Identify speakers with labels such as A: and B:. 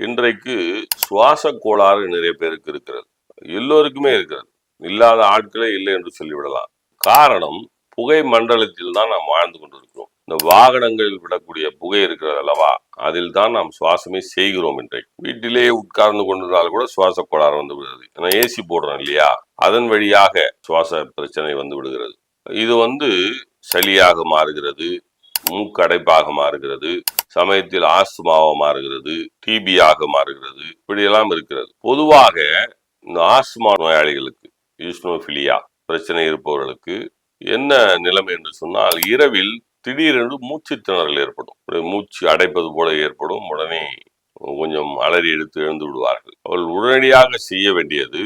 A: இன்றைக்கு சுவாச கோளாறு நிறைய பேருக்கு இருக்கிறது. எல்லோருக்குமே இருக்கிறது. இல்லாத ஆட்களே இல்லை என்று சொல்லிவிடலாம். காரணம், புகை மண்டலத்தில் தான் நாம் வாழ்ந்து கொண்டிருக்கிறோம். இந்த வாகனங்களில் விடக்கூடிய புகை இருக்கிறது அல்லவா, அதில் தான் நாம் சுவாசமே செய்கிறோம். இன்றைக்கு வீட்டிலேயே உட்கார்ந்து கொண்டிருந்தால் கூட சுவாச கோளாறு வந்து விடுகிறது. ஏன்னா ஏசி போடுறோம் இல்லையா, அதன் வழியாக சுவாச பிரச்சனை வந்து விடுகிறது. இது சளியாக மாறுகிறது, மூக்கடைப்பாக மாறுகிறது, சமயத்தில் ஆஸ்துமாவாக மாறுகிறது, டிபியாக மாறுகிறது, இப்படியெல்லாம் இருக்கிறது. பொதுவாக இந்த ஆஸ்துமா நோயாளிகளுக்கு, ஈஸ்னோபிலியா பிரச்சனை இருப்பவர்களுக்கு என்ன நிலைமை என்று சொன்னால், இரவில் திடீரென்று மூச்சு திணறல் ஏற்படும். மூச்சு அடைப்பது போல ஏற்படும். உடனே கொஞ்சம் அலறி எடுத்து எழுந்து விடுவார்கள். அவர்கள் உடனடியாக செய்ய வேண்டியது,